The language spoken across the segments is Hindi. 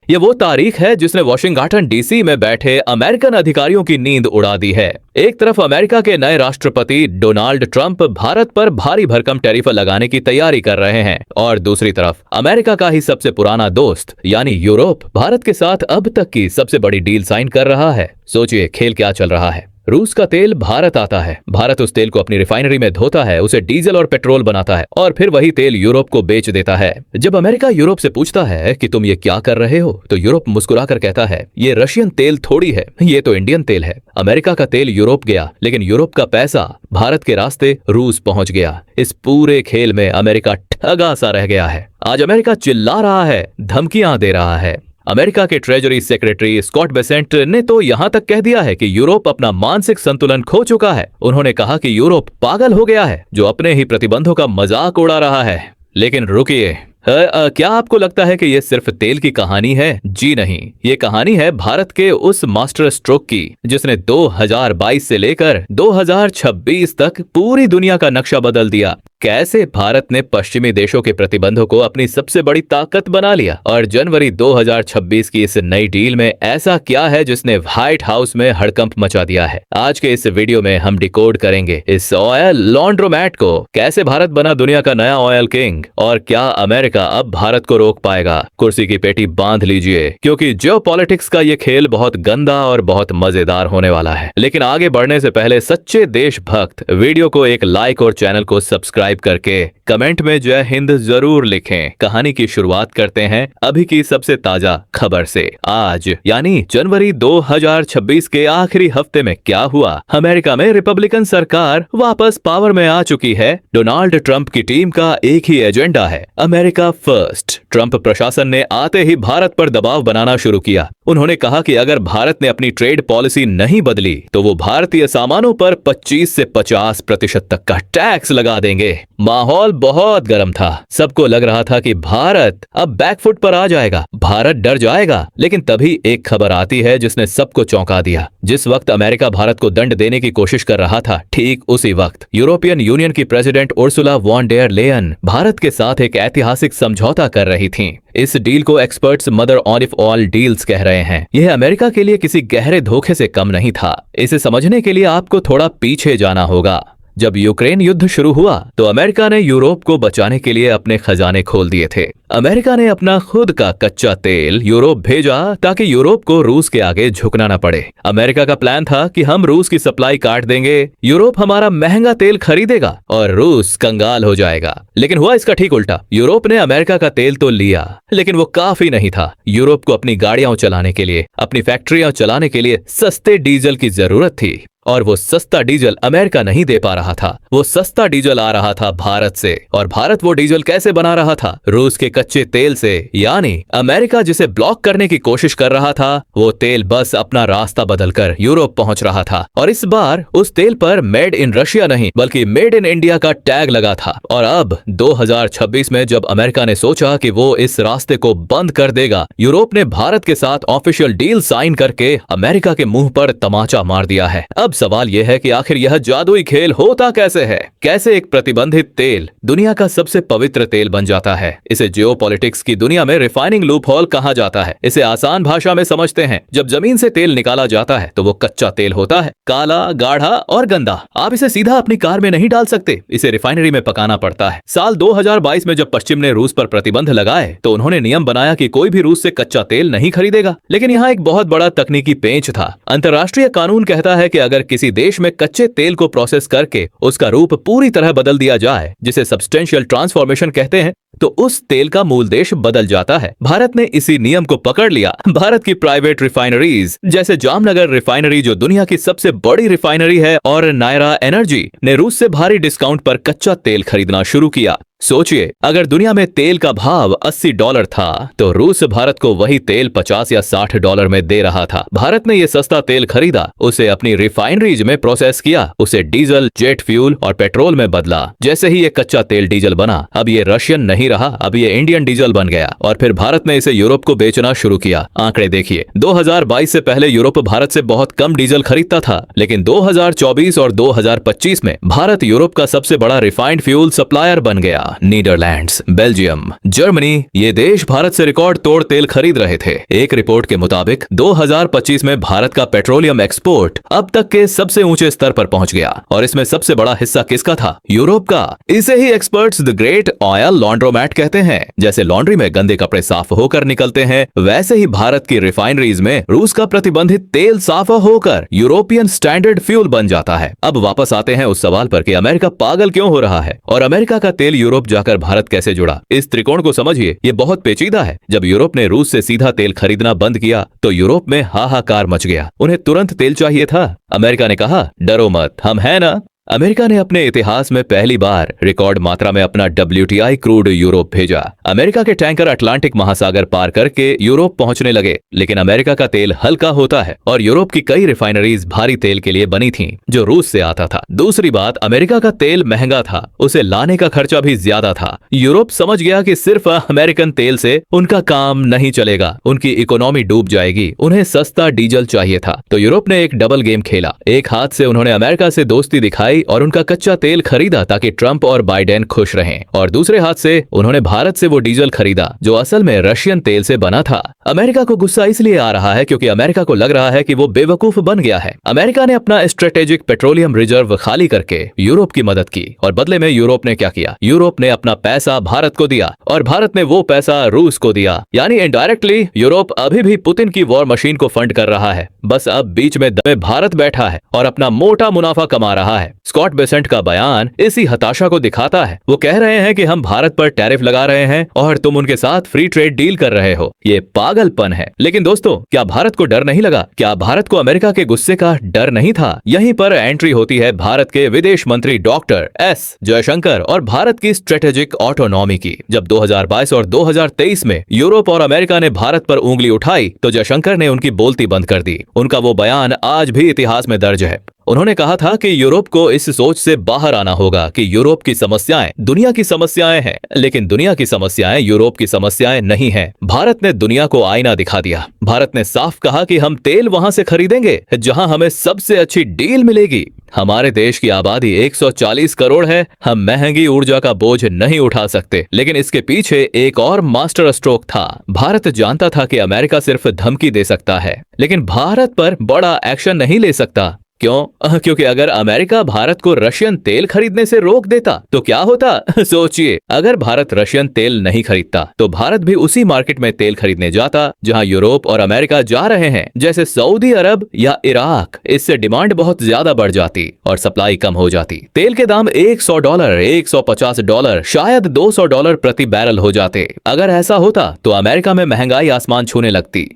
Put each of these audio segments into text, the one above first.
ये वो तारीख है जिसने वॉशिंगटन डीसी में बैठे अमेरिकन अधिकारियों की नींद उड़ा दी है। एक तरफ अमेरिका के नए राष्ट्रपति डोनाल्ड ट्रंप भारत पर भारी भरकम टैरिफ लगाने की तैयारी कर रहे हैं और दूसरी तरफ अमेरिका का ही सबसे पुराना दोस्त यानी यूरोप भारत के साथ अब तक की सबसे बड़ी डील साइन कर रहा है। सोचिए खेल क्या चल रहा है। रूस का तेल भारत आता है, भारत उस तेल को अपनी रिफाइनरी में धोता है, उसे डीजल और पेट्रोल बनाता है और फिर वही तेल यूरोप को बेच देता है। जब अमेरिका यूरोप से पूछता है कि तुम ये क्या कर रहे हो, तो यूरोप मुस्कुराकर कहता है ये रशियन तेल थोड़ी है, ये तो इंडियन तेल है। अमेरिका का तेल यूरोप गया, लेकिन यूरोप का पैसा भारत के रास्ते रूस पहुंच गया। इस पूरे खेल में अमेरिका ठगा सा रह गया है। आज अमेरिका चिल्ला रहा है, धमकियां दे रहा है। अमेरिका के ट्रेजरी सेक्रेटरी स्कॉट बेसेंट ने तो यहां तक कह दिया है कि यूरोप अपना मानसिक संतुलन खो चुका है। उन्होंने कहा कि यूरोप पागल हो गया है जो अपने ही प्रतिबंधों का मजाक उड़ा रहा है। लेकिन रुकिए, क्या आपको लगता है कि ये सिर्फ तेल की कहानी है? जी नहीं, ये कहानी है भारत के उस मास्टर स्ट्रोक की जिसने 2022 से लेकर 2026 तक पूरी दुनिया का नक्शा बदल दिया। कैसे भारत ने पश्चिमी देशों के प्रतिबंधों को अपनी सबसे बड़ी ताकत बना लिया और जनवरी 2026 की इस नई डील में ऐसा क्या है जिसने व्हाइट हाउस में हड़कंप मचा दिया है। आज के इस वीडियो में हम डिकोड करेंगे इस ऑयल लॉन्ड्रोमैट को, कैसे भारत बना दुनिया का नया ऑयल किंग और क्या अमेरिका अब भारत को रोक पाएगा। कुर्सी की पेटी बांध लीजिए क्योंकि जियोपॉलिटिक्स का ये खेल बहुत गंदा और बहुत मजेदार होने वाला है। लेकिन आगे बढ़ने से पहले सच्चे देशभक्त वीडियो को एक लाइक और चैनल को सब्सक्राइब करके कमेंट में जय हिंद जरूर लिखें। कहानी की शुरुआत करते हैं अभी की सबसे ताजा खबर से। आज यानी जनवरी 2026 के आखिरी हफ्ते में क्या हुआ? अमेरिका में रिपब्लिकन सरकार वापस पावर में आ चुकी है। डोनाल्ड ट्रंप की टीम का एक ही एजेंडा है, अमेरिका फर्स्ट। ट्रंप प्रशासन ने आते ही भारत पर दबाव बनाना शुरू किया। उन्होंने कहा कि अगर भारत ने अपनी ट्रेड पॉलिसी नहीं बदली तो वो भारतीय सामानों पर 25 से 50% तक का टैक्स लगा देंगे। माहौल बहुत गर्म था। सबको लग रहा था कि भारत अब बैकफुट पर आ जाएगा, भारत डर जाएगा। लेकिन तभी एक खबर आती है जिसने सबको चौंका दिया। जिस वक्त अमेरिका भारत को दंड देने की कोशिश कर रहा था, ठीक उसी वक्त यूरोपियन यूनियन की president Ursula von der Leyen Bharat के साथ एक ऐतिहासिक समझौता कर रही थीं। इस डील को experts mother of all deals कह रहे हैं। यह अमेरिका के लिए किसी गहरे धोखे से कम नहीं था। इसे समझने के लिए आपको थोड़ा पीछे जाना होगा। जब यूक्रेन युद्ध शुरू हुआ तो अमेरिका ने यूरोप को बचाने के लिए अपने खजाने खोल दिए थे। अमेरिका ने अपना खुद का कच्चा तेल यूरोप भेजा ताकि यूरोप को रूस के आगे झुकना न पड़े। अमेरिका का प्लान था कि हम रूस की सप्लाई काट देंगे, यूरोप हमारा महंगा तेल खरीदेगा और रूस कंगाल हो जाएगा। लेकिन हुआ इसका ठीक उल्टा। यूरोप ने अमेरिका का तेल तो लिया, लेकिन वो काफी नहीं था। यूरोप को अपनी गाड़ियां चलाने के लिए, अपनी फैक्ट्रियां चलाने के लिए सस्ते डीजल की जरूरत थी और वो सस्ता डीजल अमेरिका नहीं दे पा रहा था। वो सस्ता डीजल आ रहा था भारत से और भारत वो डीजल कैसे बना रहा था? रूस के कच्चे तेल से। यानी अमेरिका जिसे ब्लॉक करने की कोशिश कर रहा था, वो तेल बस अपना रास्ता बदलकर यूरोप पहुंच रहा था। और इस बार उस तेल पर मेड इन रशिया नहीं बल्कि मेड इन इंडिया का टैग लगा था। और अब 2026 में जब अमेरिका ने सोचा कि वो इस रास्ते को बंद कर देगा, यूरोप ने भारत के साथ ऑफिशियल डील साइन करके अमेरिका के मुंह पर तमाचा मार दिया है। अब सवाल यह है कि आखिर यह जादुई खेल होता कैसे है? कैसे एक प्रतिबंधित तेल दुनिया का सबसे पवित्र तेल बन जाता है? इसे जियोपॉलिटिक्स की दुनिया में रिफाइनिंग लूपहोल कहा जाता है। इसे आसान भाषा में समझते हैं, जब जमीन से तेल निकाला जाता है तो वो कच्चा तेल होता है, काला, गाढ़ा और गंदा। आप इसे सीधा अपनी कार में नहीं डाल सकते, इसे रिफाइनरी में पकाना पड़ता है। साल 2022 में जब पश्चिम ने रूस पर प्रतिबंध लगाए तो उन्होंने नियम बनाया कि कोई भी रूस से कच्चा तेल नहीं खरीदेगा। लेकिन यहाँ एक बहुत बड़ा तकनीकी पेंच था। अंतर्राष्ट्रीय कानून कहता है कि अगर किसी देश में कच्चे तेल को प्रोसेस करके उसका रूप पूरी तरह बदल दिया जाए, जिसे सब्सटेंशियल ट्रांसफॉर्मेशन कहते हैं, तो उस तेल का मूल देश बदल जाता है। भारत ने इसी नियम को पकड़ लिया। भारत की प्राइवेट रिफाइनरीज जैसे जामनगर रिफाइनरी, जो दुनिया की सबसे बड़ी रिफाइनरी है, और नायरा एनर्जी ने रूस से भारी डिस्काउंट पर कच्चा तेल खरीदना शुरू किया। सोचिए, अगर दुनिया में तेल का भाव $80 था तो रूस भारत को वही तेल 50 या $60 में दे रहा था। भारत ने ये सस्ता तेल खरीदा, उसे अपनी रिफाइनरीज में प्रोसेस किया, उसे डीजल, जेट फ्यूल और पेट्रोल में बदला। जैसे ही ये कच्चा तेल डीजल बना, अब ये रशियन नहीं रहा, अब ये इंडियन डीजल बन गया और फिर भारत ने इसे यूरोप को बेचना शुरू किया। आंकड़े देखिए, 2022 से पहले यूरोप भारत से बहुत कम डीजल खरीदता था, लेकिन 2024 और 2025 में भारत यूरोप का सबसे बड़ा रिफाइंड फ्यूल सप्लायर बन गया। नीदरलैंड्स, बेल्जियम, जर्मनी ये देश भारत से रिकॉर्ड तोड़ तेल खरीद रहे थे। एक रिपोर्ट के मुताबिक 2025 में भारत का पेट्रोलियम एक्सपोर्ट अब तक के सबसे ऊंचे स्तर पर पहुंच गया और इसमें सबसे बड़ा हिस्सा किसका था? यूरोप का। इसे ही experts the great oil laundromat कहते हैं। जैसे लॉन्ड्री में गंदे कपड़े साफ होकर निकलते हैं, वैसे ही भारत की रिफाइनरीज में रूस का प्रतिबंधित तेल साफ होकर यूरोपियन स्टैंडर्ड फ्यूल बन जाता है। अब वापस आते हैं उस सवाल पर कि अमेरिका पागल क्यों हो रहा है और अमेरिका का तेल यूरोप जाकर भारत कैसे जुड़ा। इस त्रिकोण को समझिए, ये बहुत पेचीदा है। जब यूरोप ने रूस से सीधा तेल खरीदना बंद किया तो यूरोप में हाहाकार मच गया। उन्हें तुरंत तेल चाहिए था। अमेरिका ने कहा, डरो मत, हम हैं ना। अमेरिका ने अपने इतिहास में पहली बार रिकॉर्ड मात्रा में अपना WTI क्रूड यूरोप भेजा। अमेरिका के टैंकर अटलांटिक महासागर पार करके यूरोप पहुंचने लगे, लेकिन अमेरिका का तेल हल्का होता है और यूरोप की कई रिफाइनरीज भारी तेल के लिए बनी थीं, जो रूस से आता था। दूसरी बात, अमेरिका का तेल महंगा था, उसे लाने का खर्चा भी ज्यादा था। यूरोप समझ गया कि सिर्फ अमेरिकन तेल से उनका काम नहीं चलेगा, उनकी इकोनॉमी डूब जाएगी, उन्हें सस्ता डीजल चाहिए था। तो यूरोप ने एक डबल गेम खेला। एक हाथ से उन्होंने अमेरिका से दोस्ती दिखाई और उनका कच्चा तेल खरीदा ताकि ट्रंप और बाइडेन खुश रहें, और दूसरे हाथ से उन्होंने भारत से वो डीजल खरीदा जो असल में रशियन तेल से बना था। अमेरिका को गुस्सा इसलिए आ रहा है क्योंकि अमेरिका को लग रहा है कि वो बेवकूफ बन गया है। अमेरिका ने अपना स्ट्रेटेजिक पेट्रोलियम रिजर्व खाली करके यूरोप की मदद की और बदले में यूरोप ने क्या किया? यूरोप ने अपना पैसा भारत को दिया और भारत ने वो पैसा रूस को दिया। यानी इनडायरेक्टली यूरोप अभी भी पुतिन की वॉर मशीन को फंड कर रहा है। बस अब बीच में भारत बैठा है और अपना मोटा मुनाफा कमा रहा है। स्कॉट बेसेंट का बयान इसी हताशा को दिखाता है। वो कह रहे हैं कि हम भारत पर टैरिफ लगा रहे हैं और तुम उनके साथ फ्री ट्रेड डील कर रहे हो। ये पागलपन है। लेकिन दोस्तों, क्या भारत को डर नहीं लगा? क्या भारत को अमेरिका के गुस्से का डर नहीं था? यहीं पर एंट्री होती है भारत के विदेश मंत्री डॉक्टर एस जयशंकर और भारत की स्ट्रेटेजिक ऑटोनॉमी की। जब 2022 और 2023 में यूरोप और अमेरिका ने भारत पर उंगली उठाई तो जयशंकर ने उनकी बोलती बंद कर दी। उनका वो बयान आज भी इतिहास में दर्ज है। उन्होंने कहा था कि यूरोप को इस सोच से बाहर आना होगा कि यूरोप की समस्याएं दुनिया की समस्याएं हैं, लेकिन दुनिया की समस्याएं यूरोप की समस्याएं नहीं हैं। भारत ने दुनिया को आईना दिखा दिया। भारत ने साफ कहा कि हम तेल वहां से खरीदेंगे जहां हमें सबसे अच्छी डील मिलेगी। हमारे देश की आबादी 140 करोड़ है। हम महंगी ऊर्जा का बोझ नहीं उठा सकते। लेकिन इसके पीछे एक और मास्टर स्ट्रोक था। भारत जानता था कि अमेरिका सिर्फ धमकी दे सकता है, लेकिन भारत पर बड़ा एक्शन नहीं ले सकता। क्यों? क्योंकि अगर अमेरिका भारत को रशियन तेल खरीदने से रोक देता तो क्या होता? सोचिए, अगर भारत रशियन तेल नहीं खरीदता तो भारत भी उसी मार्केट में तेल खरीदने जाता जहां यूरोप और अमेरिका जा रहे हैं, जैसे सऊदी अरब या इराक। इससे डिमांड बहुत ज्यादा बढ़ जाती और सप्लाई कम हो जाती। तेल के दाम $100, $150, शायद $200 प्रति बैरल हो जाते। अगर ऐसा होता तो अमेरिका में महंगाई आसमान छूने लगती।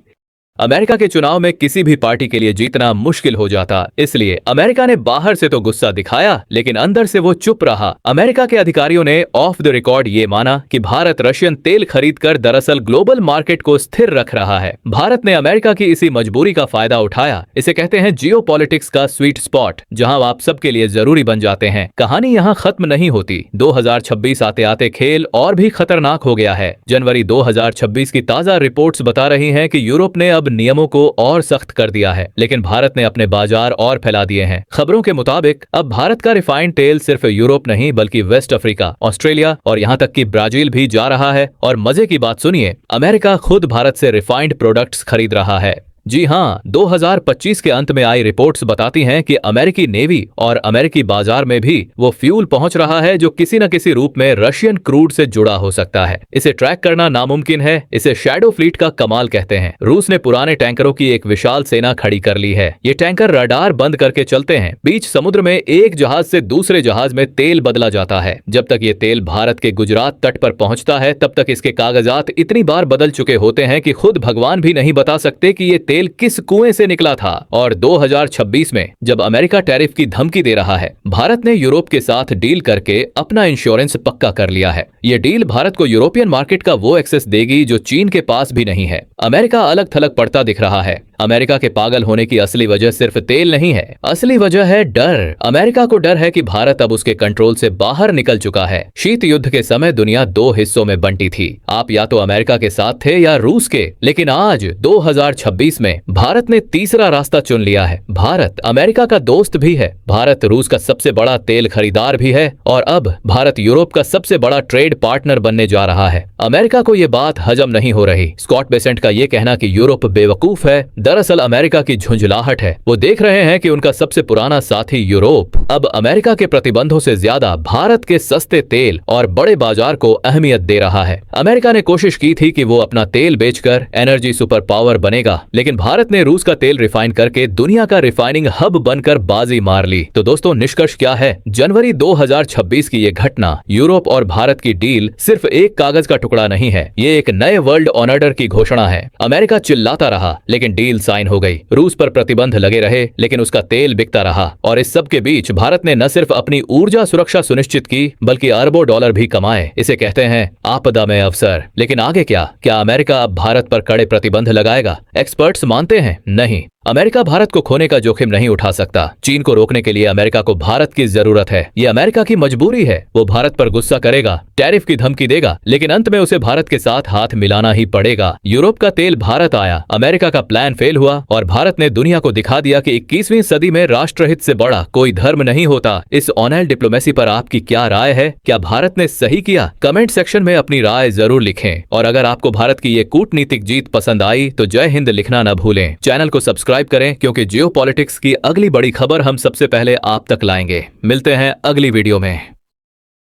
अमेरिका के चुनाव में किसी भी पार्टी के लिए जीतना मुश्किल हो जाता। इसलिए अमेरिका ने बाहर से तो गुस्सा दिखाया, लेकिन अंदर से वो चुप रहा। अमेरिका के अधिकारियों ने ऑफ द रिकॉर्ड ये माना कि भारत रशियन तेल खरीदकर दरअसल ग्लोबल मार्केट को स्थिर रख रहा है। भारत ने अमेरिका की इसी मजबूरी का फायदा उठाया। इसे कहते हैं जियोपॉलिटिक्स का स्वीट स्पॉट, जहां आप सबके लिए जरूरी बन जाते हैं। कहानी यहाँ खत्म नहीं होती। 2026 आते आते खेल और भी खतरनाक हो गया है। जनवरी 2026 की ताजा रिपोर्ट्स बता रही हैं कि यूरोप ने अब नियमों को और सख्त कर दिया है, लेकिन भारत ने अपने बाजार और फैला दिए हैं। खबरों के मुताबिक अब भारत का रिफाइंड तेल सिर्फ यूरोप नहीं बल्कि वेस्ट अफ्रीका, ऑस्ट्रेलिया और यहाँ तक कि ब्राजील भी जा रहा है। और मजे की बात सुनिए, अमेरिका खुद भारत से रिफाइंड प्रोडक्ट्स खरीद रहा है। जी हाँ, 2025 के अंत में आई रिपोर्ट्स बताती हैं कि अमेरिकी नेवी और अमेरिकी बाजार में भी वो फ्यूल पहुंच रहा है जो किसी न किसी रूप में रशियन क्रूड से जुड़ा हो सकता है। इसे ट्रैक करना नामुमकिन है। इसे शैडो फ्लीट का कमाल कहते हैं। रूस ने पुराने टैंकरों की एक विशाल सेना खड़ी कर ली है। ये टैंकर रडार बंद करके चलते हैं। बीच समुद्र में एक जहाज से दूसरे जहाज में तेल बदला जाता है। जब तक ये तेल भारत के गुजरात तट पर पहुंचता है तब तक इसके कागजात इतनी बार बदल चुके होते हैं कि खुद भगवान भी नहीं बता सकते कि ये तेल किस कुएं से निकला था। और 2026 में जब अमेरिका टैरिफ की धमकी दे रहा है, भारत ने यूरोप के साथ डील करके अपना इंश्योरेंस पक्का कर लिया है। ये डील भारत को यूरोपियन मार्केट का वो एक्सेस देगी जो चीन के पास भी नहीं है। अमेरिका अलग थलग पड़ता दिख रहा है। अमेरिका के पागल होने की असली वजह सिर्फ तेल नहीं है, असली वजह है डर। अमेरिका को डर है कि भारत अब उसके कंट्रोल से बाहर निकल चुका है। शीत युद्ध के समय दुनिया दो हिस्सों में बंटी थी। आप या तो अमेरिका के साथ थे या रूस के। लेकिन आज 2026 में भारत ने तीसरा रास्ता चुन लिया है। भारत अमेरिका का दोस्त भी है, भारत रूस का सबसे बड़ा तेल खरीदार भी है और अब भारत यूरोप का सबसे बड़ा ट्रेड पार्टनर बनने जा रहा है। अमेरिका को ये बात हजम नहीं हो रही। स्कॉट बेसेंट का ये कहना कि यूरोप बेवकूफ है, दरअसल अमेरिका की झुंझलाहट है। वो देख रहे हैं कि उनका सबसे पुराना साथी यूरोप अब अमेरिका के प्रतिबंधों से ज्यादा भारत के सस्ते तेल और बड़े बाजार को अहमियत दे रहा है। अमेरिका ने कोशिश की थी कि वो अपना तेल बेचकर एनर्जी सुपर पावर बनेगा, लेकिन भारत ने रूस का तेल रिफाइन करके दुनिया का रिफाइनिंग हब बनकर बाजी मार ली। तो दोस्तों निष्कर्ष क्या है? जनवरी 2026 की ये घटना यूरोप और भारत की डील सिर्फ एक कागज का टुकड़ा नहीं है, ये एक नए वर्ल्ड ऑर्डर की घोषणा है। अमेरिका चिल्लाता रहा लेकिन डील साइन हो गई। रूस पर प्रतिबंध लगे रहे लेकिन उसका तेल बिकता रहा और इस सब के बीच भारत ने न सिर्फ अपनी ऊर्जा सुरक्षा सुनिश्चित की बल्कि अरबों डॉलर भी कमाए। इसे कहते हैं आपदा में अवसर। लेकिन आगे क्या अमेरिका अब भारत पर कड़े प्रतिबंध लगाएगा? एक्सपर्ट्स मानते हैं नहीं, अमेरिका भारत को खोने का जोखिम नहीं उठा सकता। चीन को रोकने के लिए अमेरिका को भारत की जरूरत है, ये अमेरिका की मजबूरी है। वो भारत पर गुस्सा करेगा, टैरिफ की धमकी देगा, लेकिन अंत में उसे भारत के साथ हाथ मिलाना ही पड़ेगा। यूरोप का तेल भारत आया, अमेरिका का प्लान फेल हुआ और भारत ने दुनिया को दिखा दिया कि 21वीं सदी में राष्ट्रहित से बड़ा कोई धर्म नहीं होता। इस ऑनलाइन डिप्लोमेसी पर आपकी क्या राय है? क्या भारत ने सही किया? कमेंट सेक्शन में अपनी राय जरूर लिखें और अगर आपको भारत की ये कूटनीतिक जीत पसंद आई तो जय हिंद लिखना न भूलें। चैनल को सब्सक्राइब करें क्योंकि जियोपॉलिटिक्स की अगली बड़ी खबर हम सबसे पहले आप तक लाएंगे। मिलते हैं अगली वीडियो में।